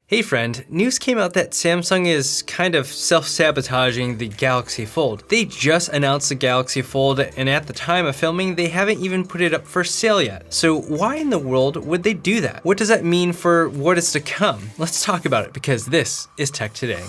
Hey friend, news came out that Samsung is kind of self-sabotaging the Galaxy Fold. They just announced the Galaxy Fold, and at the time of filming, they haven't even put it up for sale yet. So why in the world would they do that? What does that mean for what is to come? Let's talk about it, because this is Tech Today.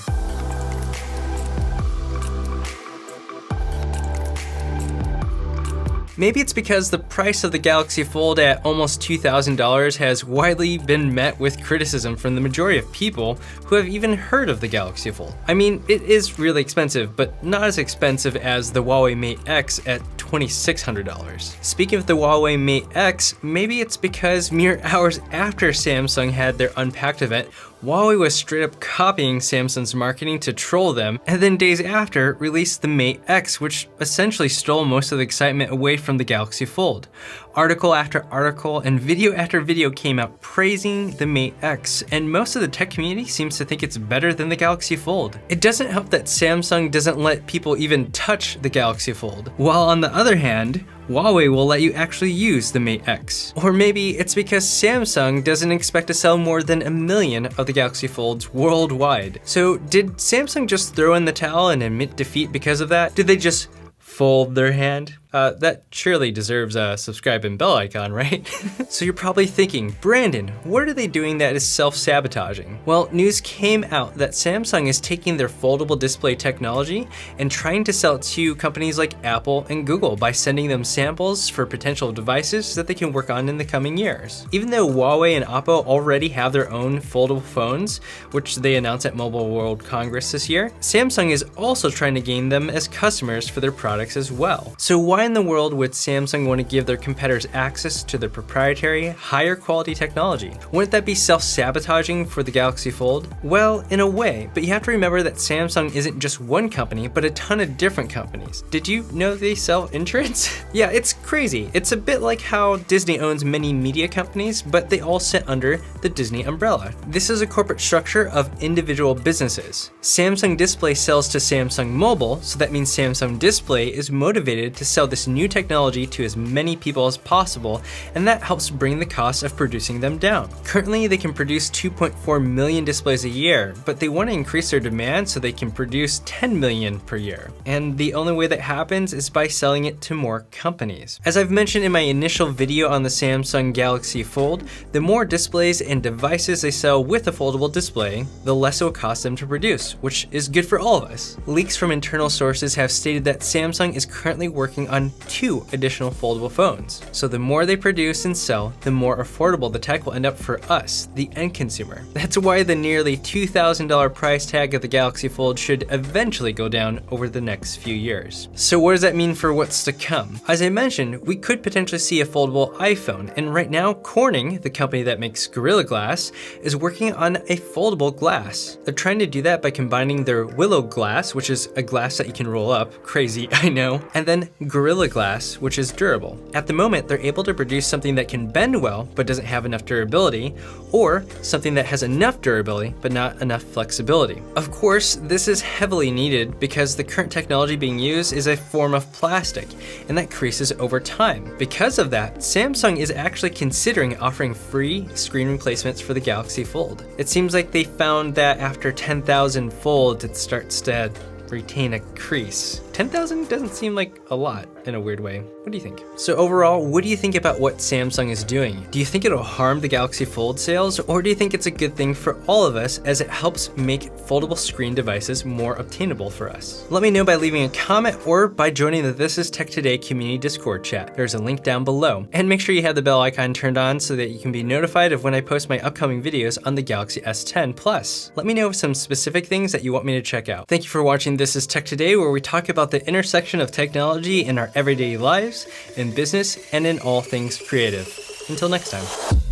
Maybe it's because the price of the Galaxy Fold at almost $2,000 has widely been met with criticism from the majority of people who have even heard of the Galaxy Fold. I mean, it is really expensive, but not as expensive as the Huawei Mate X at $2,600. Speaking of the Huawei Mate X, maybe it's because mere hours after Samsung had their Unpacked event, Huawei was straight up copying Samsung's marketing to troll them, and then days after released the Mate X, which essentially stole most of the excitement away from the Galaxy Fold. Article after article and video after video came out praising the Mate X, and most of the tech community seems to think it's better than the Galaxy Fold. It doesn't help that Samsung doesn't let people even touch the Galaxy Fold, while on the other hand, Huawei will let you actually use the Mate X. Or maybe it's because Samsung doesn't expect to sell more than 1 million of the Galaxy Folds worldwide. So did Samsung just throw in the towel and admit defeat because of that? Did they just fold their hand? That surely deserves a subscribe and bell icon, right? So you're probably thinking, Brandon, what are they doing that is self-sabotaging? Well, news came out that Samsung is taking their foldable display technology and trying to sell it to companies like Apple and Google by sending them samples for potential devices that they can work on in the coming years. Even though Huawei and Oppo already have their own foldable phones, which they announced at Mobile World Congress this year, Samsung is also trying to gain them as customers for their products as well. So why in the world would Samsung want to give their competitors access to their proprietary, higher quality technology? Wouldn't that be self-sabotaging for the Galaxy Fold? Well, in a way, but you have to remember that Samsung isn't just one company, but a ton of different companies. Did you know they sell insurance? Yeah, it's crazy. It's a bit like how Disney owns many media companies, but they all sit under the Disney umbrella. This is a corporate structure of individual businesses. Samsung Display sells to Samsung Mobile, so that means Samsung Display is motivated to sell this new technology to as many people as possible, and that helps bring the cost of producing them down. Currently, they can produce 2.4 million displays a year, but they want to increase their demand so they can produce 10 million per year. And the only way that happens is by selling it to more companies. As I've mentioned in my initial video on the Samsung Galaxy Fold, the more displays and devices they sell with a foldable display, the less it will cost them to produce, which is good for all of us. Leaks from internal sources have stated that Samsung is currently working on 2 additional foldable phones. So the more they produce and sell, the more affordable the tech will end up for us, the end consumer. That's why the nearly $2,000 price tag of the Galaxy Fold should eventually go down over the next few years. So what does that mean for what's to come? As I mentioned, we could potentially see a foldable iPhone, and right now Corning, the company that makes Gorilla Glass, is working on a foldable glass. They're trying to do that by combining their Willow Glass, which is a glass that you can roll up, crazy, I know, and then Gorilla Glass, which is durable. At the moment, they're able to produce something that can bend well, but doesn't have enough durability, or something that has enough durability, but not enough flexibility. Of course, this is heavily needed because the current technology being used is a form of plastic, and that creases over time. Because of that, Samsung is actually considering offering free screen replacements for the Galaxy Fold. It seems like they found that after 10,000 folds, it starts to retain a crease. 10,000 doesn't seem like a lot in a weird way. What do you think? So overall, what do you think about what Samsung is doing? Do you think it'll harm the Galaxy Fold sales, or do you think it's a good thing for all of us as it helps make foldable screen devices more obtainable for us? Let me know by leaving a comment or by joining the This Is Tech Today community Discord chat. There's a link down below. And make sure you have the bell icon turned on so that you can be notified of when I post my upcoming videos on the Galaxy S10 Plus. Let me know of some specific things that you want me to check out. Thank you for watching This Is Tech Today, where we talk about the intersection of technology in our everyday lives, in business, and in all things creative. Until next time.